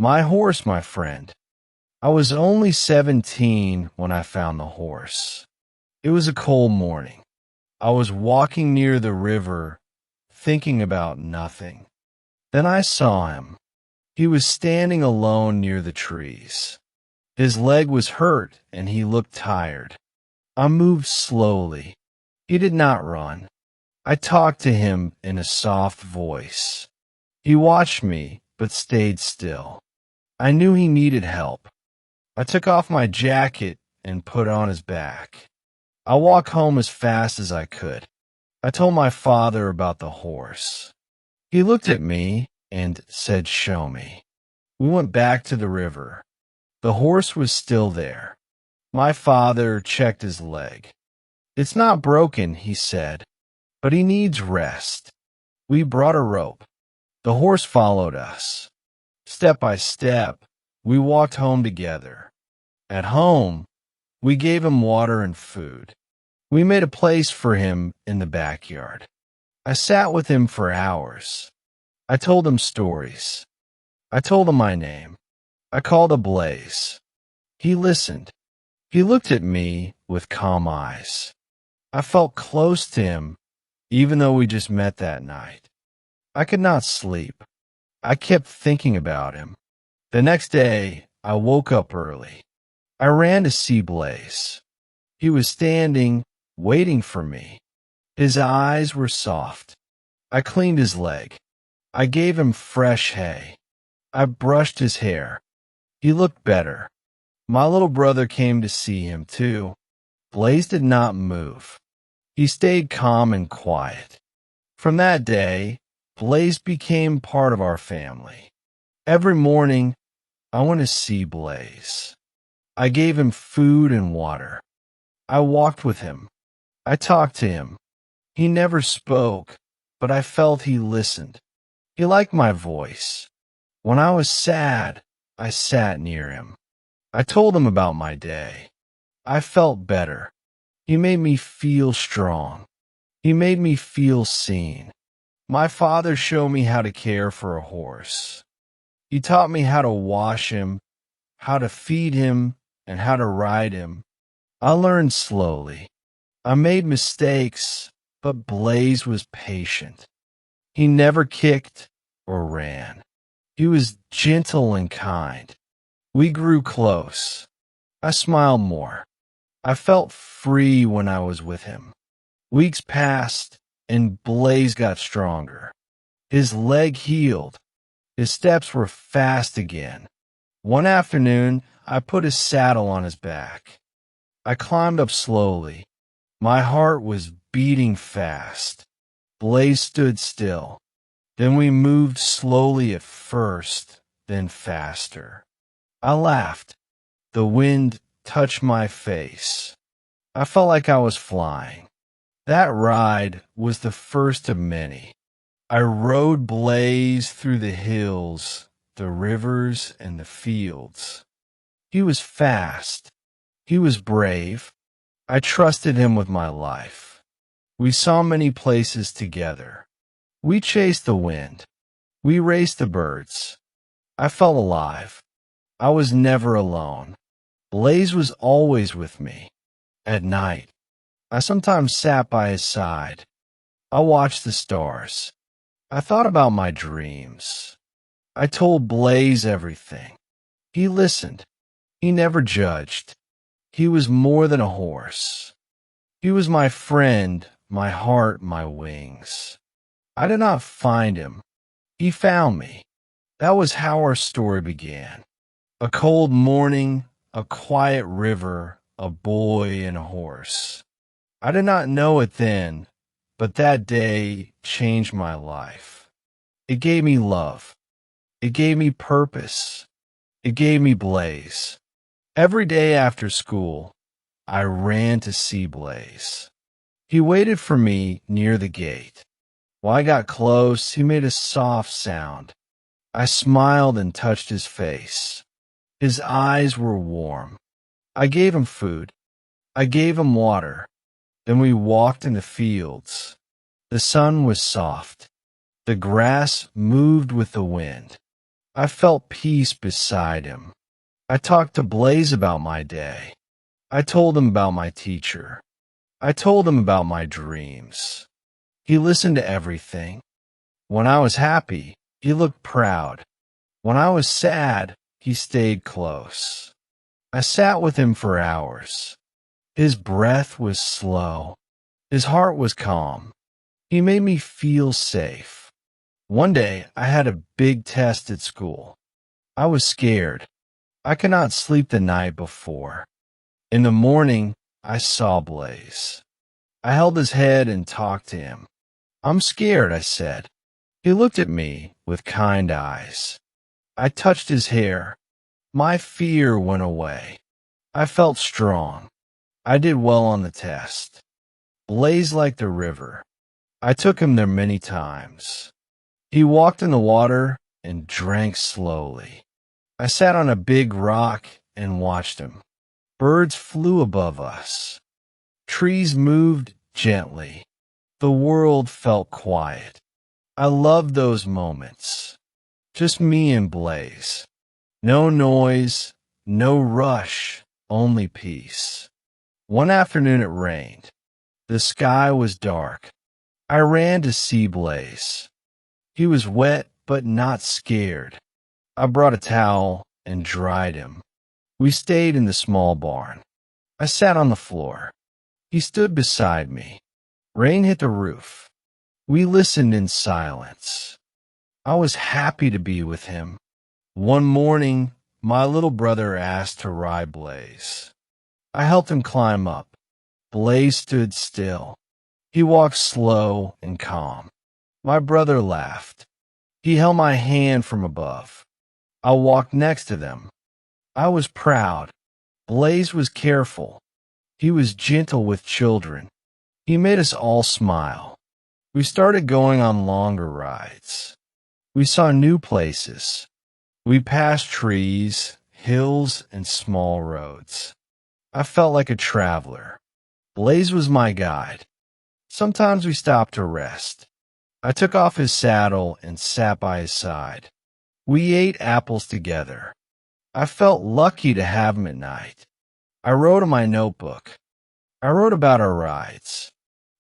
My horse, my friend. I was only 17 when I found the horse. It was a cold morning. I was walking near the river, thinking about nothing. Then I saw him. He was standing alone near the trees. His leg was hurt and he looked tired. I moved slowly. He did not run. I talked to him in a soft voice. He watched me, but stayed still. I knew he needed help. I took off my jacket and put on his back. I walked home as fast as I could. I told my father about the horse. He looked at me and said, "Show me." We went back to the river. The horse was still there. My father checked his leg. "It's not broken," he said, "but he needs rest." We brought a rope. The horse followed us. Step by step, we walked home together. At home, we gave him water and food. We made a place for him in the backyard. I sat with him for hours. I told him stories. I told him my name. I called a blaze. He listened. He looked at me with calm eyes. I felt close to him, even though we just met that night. I could not sleep. I kept thinking about him. The next day, I woke up early. I ran to see Blaze. He was standing, waiting for me. His eyes were soft. I cleaned his leg. I gave him fresh hay. I brushed his hair. He looked better. My little brother came to see him, too. Blaze did not move. He stayed calm and quiet. From that day, Blaze became part of our family. Every morning, I went to see Blaze. I gave him food and water. I walked with him. I talked to him. He never spoke, but I felt he listened. He liked my voice. When I was sad, I sat near him. I told him about my day. I felt better. He made me feel strong. He made me feel seen. My father showed me how to care for a horse. He taught me how to wash him, how to feed him, and how to ride him. I learned slowly. I made mistakes, but Blaze was patient. He never kicked or ran. He was gentle and kind. We grew close. I smiled more. I felt free when I was with him. Weeks passed, and Blaze got stronger. His leg healed. His steps were fast again. One afternoon, I put a saddle on his back. I climbed up slowly. My heart was beating fast. Blaze stood still. Then we moved slowly at first, then faster. I laughed. The wind touched my face. I felt like I was flying. That ride was the first of many. I rode Blaze through the hills, the rivers, and the fields. He was fast. He was brave. I trusted him with my life. We saw many places together. We chased the wind. We raced the birds. I felt alive. I was never alone. Blaze was always with me. At night, I sometimes sat by his side. I watched the stars. I thought about my dreams. I told Blaze everything. He listened. He never judged. He was more than a horse. He was my friend, my heart, my wings. I did not find him. He found me. That was how our story began. A cold morning, a quiet river, a boy and a horse. I did not know it then, but that day changed my life. It gave me love. It gave me purpose. It gave me Blaze. Every day after school, I ran to see Blaze. He waited for me near the gate. When I got close, he made a soft sound. I smiled and touched his face. His eyes were warm. I gave him food. I gave him water. Then we walked in the fields. The sun was soft. The grass moved with the wind. I felt peace beside him. I talked to Blaze about my day. I told him about my teacher. I told him about my dreams. He listened to everything. When I was happy, he looked proud. When I was sad, he stayed close. I sat with him for hours. His breath was slow. His heart was calm. He made me feel safe. One day, I had a big test at school. I was scared. I could not sleep the night before. In the morning, I saw Blaze. I held his head and talked to him. "I'm scared," I said. He looked at me with kind eyes. I touched his hair. My fear went away. I felt strong. I did well on the test. Blaze liked the river. I took him there many times. He walked in the water and drank slowly. I sat on a big rock and watched him. Birds flew above us. Trees moved gently. The world felt quiet. I loved those moments. Just me and Blaze. No noise, no rush, only peace. One afternoon it rained. The sky was dark. I ran to see Blaze. He was wet but not scared. I brought a towel and dried him. We stayed in the small barn. I sat on the floor. He stood beside me. Rain hit the roof. We listened in silence. I was happy to be with him. One morning, my little brother asked to ride Blaze. I helped him climb up. Blaze stood still. He walked slow and calm. My brother laughed. He held my hand from above. I walked next to them. I was proud. Blaze was careful. He was gentle with children. He made us all smile. We started going on longer rides. We saw new places. We passed trees, hills, and small roads. I felt like a traveler. Blaze was my guide. Sometimes we stopped to rest. I took off his saddle and sat by his side. We ate apples together. I felt lucky to have him at night. I wrote in my notebook. I wrote about our rides.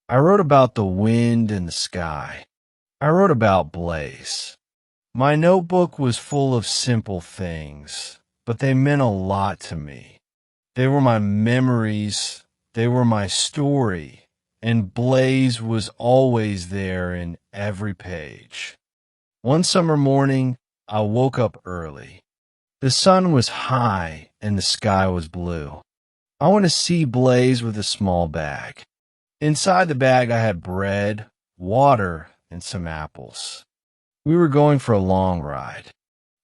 I wrote about the wind and the sky. I wrote about Blaze. My notebook was full of simple things, but they meant a lot to me. They were my memories. They were my story. And Blaze was always there in every page. One summer morning, I woke up early. The sun was high and the sky was blue. I went to see Blaze with a small bag. Inside the bag I had bread, water, and some apples. We were going for a long ride.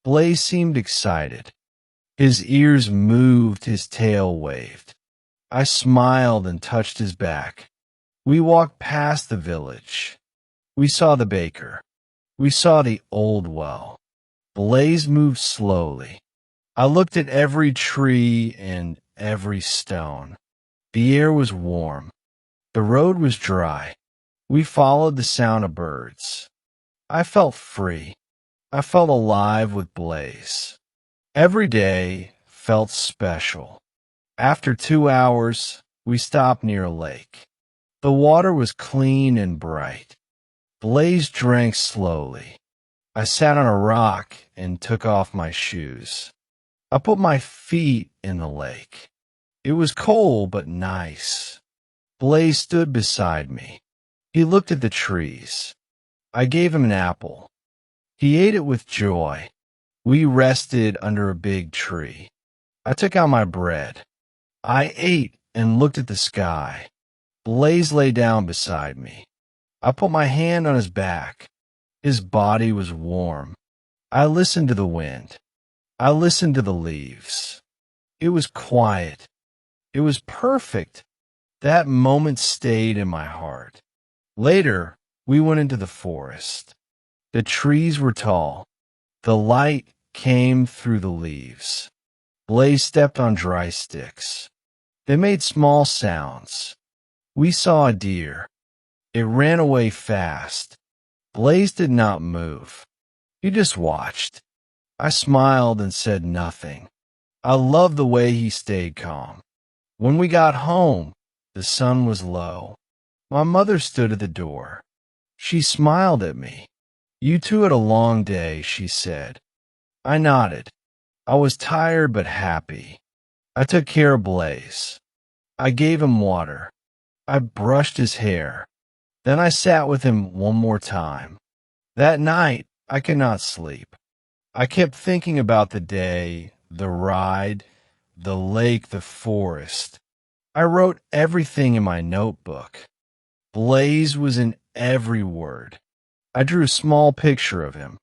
Blaze seemed excited. His ears moved, his tail waved. I smiled and touched his back. We walked past the village. We saw the baker. We saw the old well. Blaze moved slowly. I looked at every tree and every stone. The air was warm. The road was dry. We followed the sound of birds. I felt free. I felt alive with Blaze. Every day felt special. After 2 hours, we stopped near a lake. The water was clean and bright. Blaze drank slowly. I sat on a rock and took off my shoes. I put my feet in the lake. It was cold but nice. Blaze stood beside me. He looked at the trees. I gave him an apple. He ate it with joy. We rested under a big tree. I took out my bread. I ate and looked at the sky. Blaze lay down beside me. I put my hand on his back. His body was warm. I listened to the wind. I listened to the leaves. It was quiet. It was perfect. That moment stayed in my heart. Later, we went into the forest. The trees were tall. The light came through the leaves. Blaze stepped on dry sticks. They made small sounds. We saw a deer. It ran away fast. Blaze did not move. He just watched. I smiled and said nothing. I loved the way he stayed calm. When we got home, the sun was low. My mother stood at the door. She smiled at me. "You two had a long day," she said. I nodded. I was tired but happy. I took care of Blaze. I gave him water. I brushed his hair. Then I sat with him one more time. That night, I could not sleep. I kept thinking about the day, the ride, the lake, the forest. I wrote everything in my notebook. Blaze was in every word. I drew a small picture of him.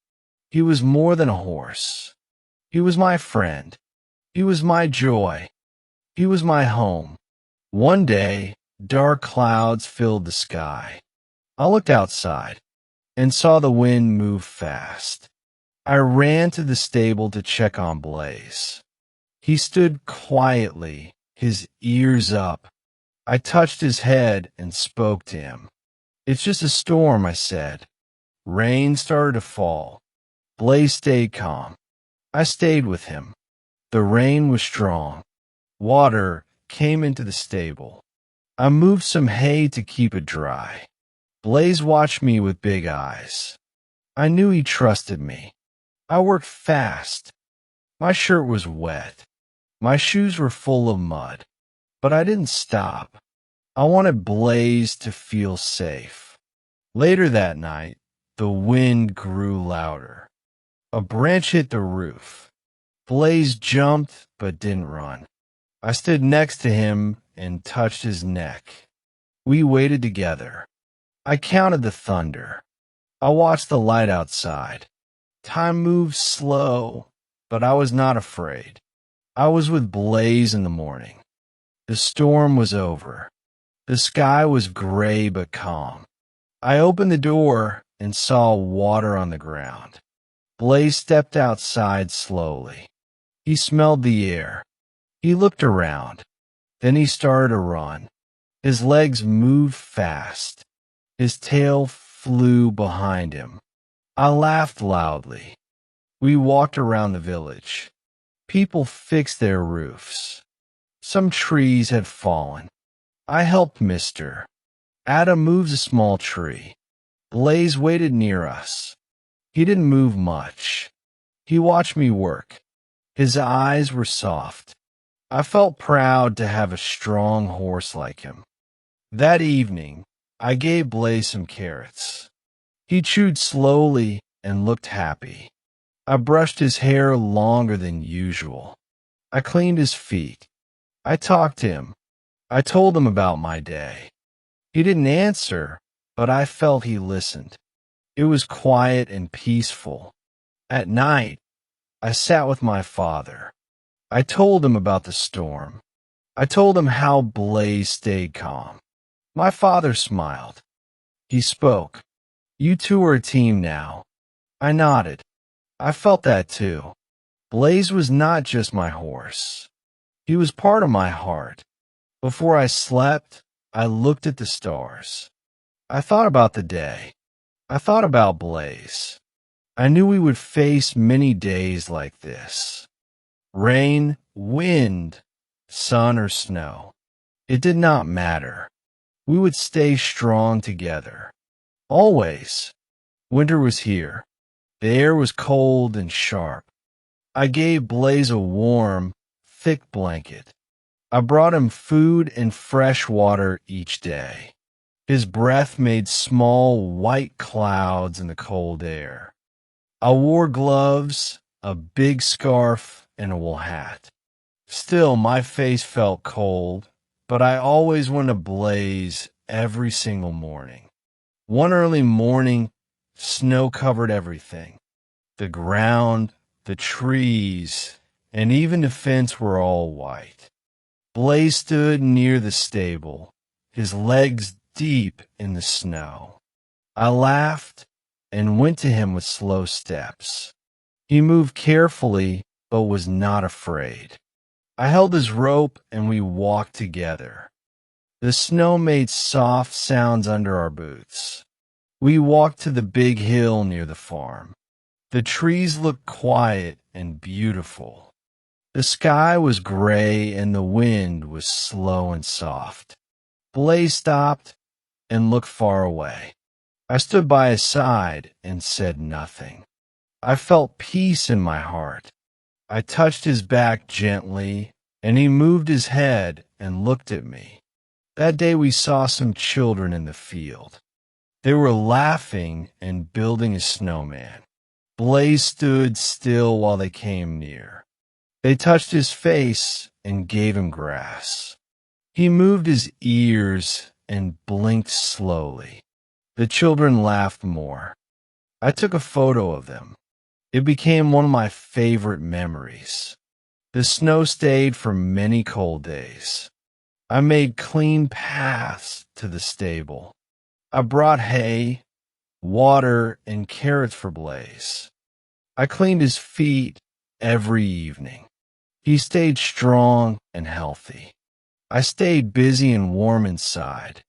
He was more than a horse. He was my friend. He was my joy. He was my home. One day, dark clouds filled the sky. I looked outside and saw the wind move fast. I ran to the stable to check on Blaze. He stood quietly, his ears up. I touched his head and spoke to him. "It's just a storm," I said. Rain started to fall. Blaze stayed calm. I stayed with him. The rain was strong. Water came into the stable. I moved some hay to keep it dry. Blaze watched me with big eyes. I knew he trusted me. I worked fast. My shirt was wet. My shoes were full of mud. But I didn't stop. I wanted Blaze to feel safe. Later that night, the wind grew louder. A branch hit the roof. Blaze jumped but didn't run. I stood next to him and touched his neck. We waited together. I counted the thunder. I watched the light outside. Time moved slow, but I was not afraid. I was with Blaze in the morning. The storm was over. The sky was gray but calm. I opened the door and saw water on the ground. Blaze stepped outside slowly. He smelled the air. He looked around. Then he started to run. His legs moved fast. His tail flew behind him. I laughed loudly. We walked around the village. People fixed their roofs. Some trees had fallen. I helped Mister. Adam moves a small tree. Blaze waited near us. He didn't move much. He watched me work. His eyes were soft. I felt proud to have a strong horse like him. That evening, I gave Blaze some carrots. He chewed slowly and looked happy. I brushed his hair longer than usual. I cleaned his feet. I talked to him. I told him about my day. He didn't answer, but I felt he listened. It was quiet and peaceful. At night, I sat with my father. I told him about the storm. I told him how Blaze stayed calm. My father smiled. He spoke. "You two are a team now." I nodded. I felt that too. Blaze was not just my horse. He was part of my heart. Before I slept, I looked at the stars. I thought about the day. I thought about Blaze. I knew we would face many days like this. Rain, wind, sun, or snow. It did not matter. We would stay strong together. Always. Winter was here. The air was cold and sharp. I gave Blaze a warm, thick blanket. I brought him food and fresh water each day. His breath made small white clouds in the cold air. I wore gloves, a big scarf, and a wool hat. Still, my face felt cold, but I always went to Blaze every single morning. One early morning, snow covered everything. The ground, the trees, and even the fence were all white. Blaze stood near the stable, his legs deep in the snow. I laughed and went to him with slow steps. He moved carefully, but was not afraid. I held his rope and we walked together. The snow made soft sounds under our boots. We walked to the big hill near the farm. The trees looked quiet and beautiful. The sky was gray and the wind was slow and soft. Blaze stopped and looked far away. I stood by his side and said nothing. I felt peace in my heart. I touched his back gently, and he moved his head and looked at me. That day we saw some children in the field. They were laughing and building a snowman. Blaze stood still while they came near. They touched his face and gave him grass. He moved his ears and blinked slowly. The children laughed more. I took a photo of them. It became one of my favorite memories. The snow stayed for many cold days. I made clean paths to the stable. I brought hay, water, and carrots for Blaze. I cleaned his feet every evening. He stayed strong and healthy. I stayed busy and warm inside.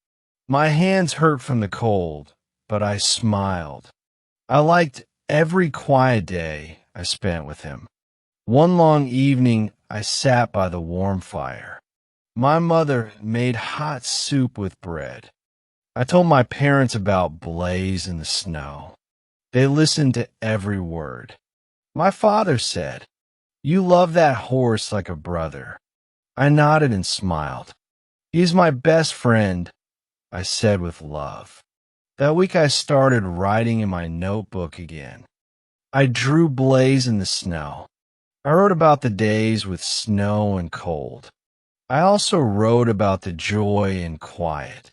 My hands hurt from the cold, but I smiled. I liked every quiet day I spent with him. One long evening, I sat by the warm fire. My mother made hot soup with bread. I told my parents about Blaze in the snow. They listened to every word. My father said, "You love that horse like a brother." I nodded and smiled. "He's my best friend," I said with love. That week I started writing in my notebook again. I drew Blaze in the snow. I wrote about the days with snow and cold. I also wrote about the joy and quiet.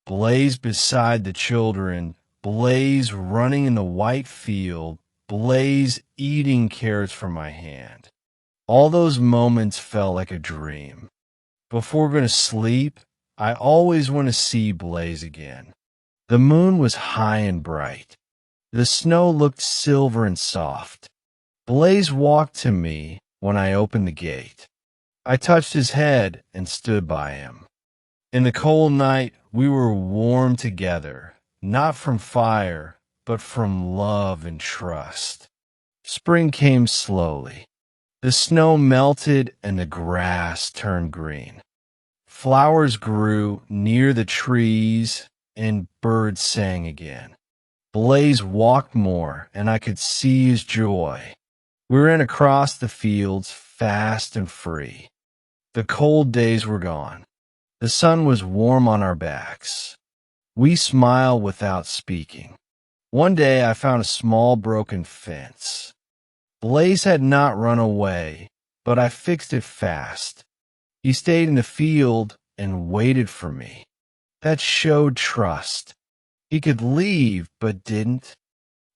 Blaze beside the children, Blaze running in the white field, Blaze eating carrots from my hand. All those moments felt like a dream. Before going to sleep, I always want to see Blaze again. The moon was high and bright. The snow looked silver and soft. Blaze walked to me when I opened the gate. I touched his head and stood by him. In the cold night, we were warm together, not from fire, but from love and trust. Spring came slowly. The snow melted and the grass turned green. Flowers grew near the trees and birds sang again. Blaze walked more and I could see his joy. We ran across the fields fast and free. The cold days were gone. The sun was warm on our backs. We smiled without speaking. One day I found a small broken fence. Blaze had not run away, but I fixed it fast. He stayed in the field and waited for me. That showed trust. He could leave, but didn't.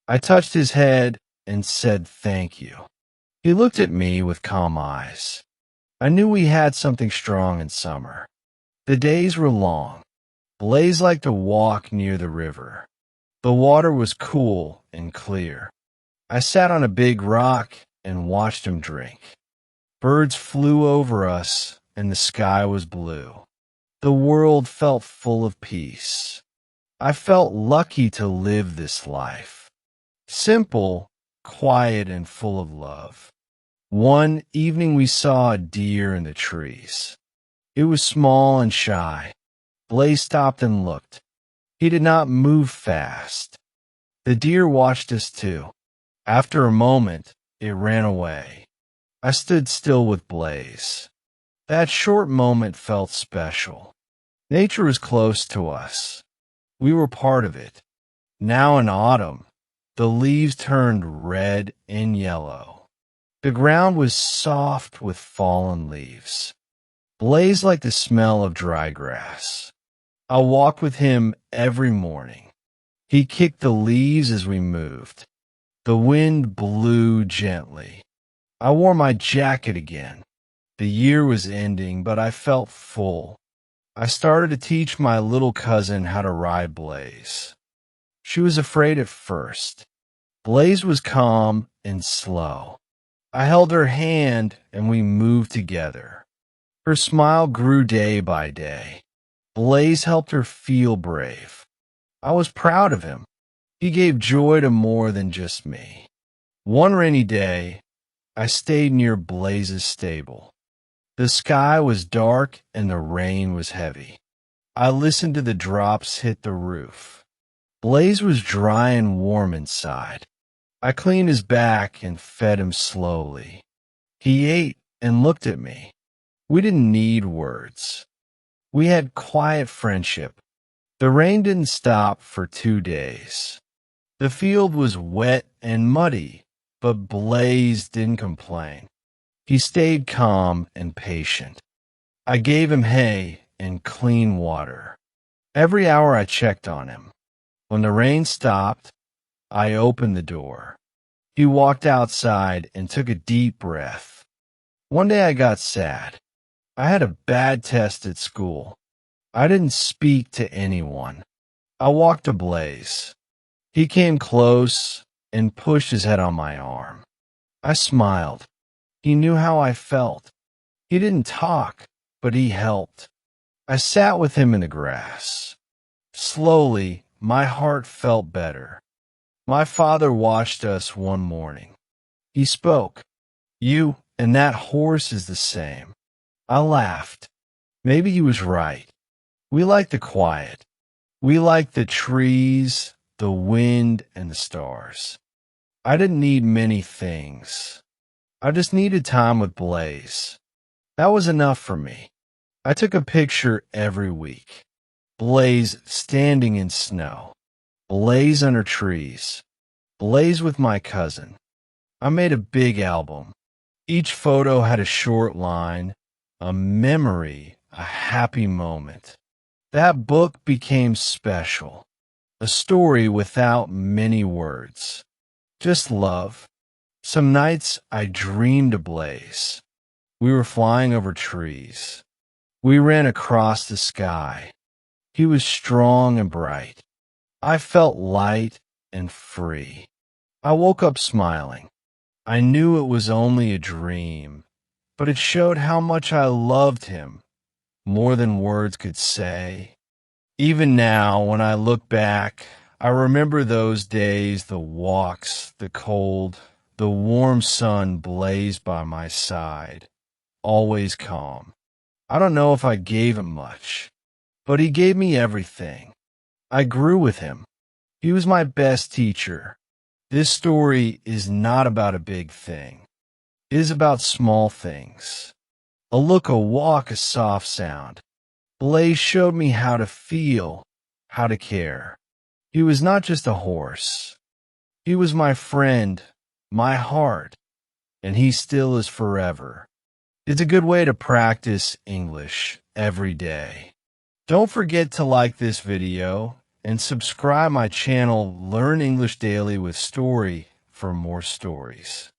I touched his head and said thank you. He looked at me with calm eyes. I knew we had something strong in summer. The days were long. Blaze liked to walk near the river. The water was cool and clear. I sat on a big rock and watched him drink. Birds flew over us and the sky was blue. The world felt full of peace. I felt lucky to live this life. Simple, quiet, and full of love. One evening we saw a deer in the trees. It was small and shy. Blaze stopped and looked. He did not move fast. The deer watched us too. After a moment, it ran away. I stood still with Blaze. That short moment felt special. Nature was close to us. We were part of it. Now in autumn, the leaves turned red and yellow. The ground was soft with fallen leaves. Blaze liked the smell of dry grass. I walked with him every morning. He kicked the leaves as we moved. The wind blew gently. I wore my jacket again. The year was ending, but I felt full. I started to teach my little cousin how to ride Blaze. She was afraid at first. Blaze was calm and slow. I held her hand and we moved together. Her smile grew day by day. Blaze helped her feel brave. I was proud of him. He gave joy to more than just me. One rainy day, I stayed near Blaze's stable. The sky was dark and the rain was heavy. I listened to the drops hit the roof. Blaze was dry and warm inside. I cleaned his back and fed him slowly. He ate and looked at me. We didn't need words. We had quiet friendship. The rain didn't stop for 2 days. The field was wet and muddy, but Blaze didn't complain. He stayed calm and patient. I gave him hay and clean water. Every hour I checked on him. When the rain stopped, I opened the door. He walked outside and took a deep breath. One day I got sad. I had a bad test at school. I didn't speak to anyone. I walked to Blaze. He came close and pushed his head on my arm. I smiled. He knew how I felt. He didn't talk, but he helped. I sat with him in the grass. Slowly, my heart felt better. My father watched us one morning. He spoke. "You and that horse is the same." I laughed. Maybe he was right. We like the quiet. We like the trees, the wind, and the stars. I didn't need many things. I just needed time with Blaze. That was enough for me. I took a picture every week. Blaze standing in snow. Blaze under trees. Blaze with my cousin. I made a big album. Each photo had a short line, a memory, a happy moment. That book became special. A story without many words. Just love. Some nights I dreamed of Blaze. We were flying over trees. We ran across the sky. He was strong and bright. I felt light and free. I woke up smiling. I knew it was only a dream, but it showed how much I loved him, more than words could say. Even now, when I look back, I remember those days, the walks, the cold, the warm sun blazed by my side, always calm. I don't know if I gave him much, but he gave me everything. I grew with him. He was my best teacher. This story is not about a big thing. It is about small things. A look, a walk, a soft sound. Blaze showed me how to feel, how to care. He was not just a horse. He was my friend, my heart, and he still is forever. It's a good way to practice English every day. Don't forget to like this video and subscribe my channel Learn English Daily with Story for more stories.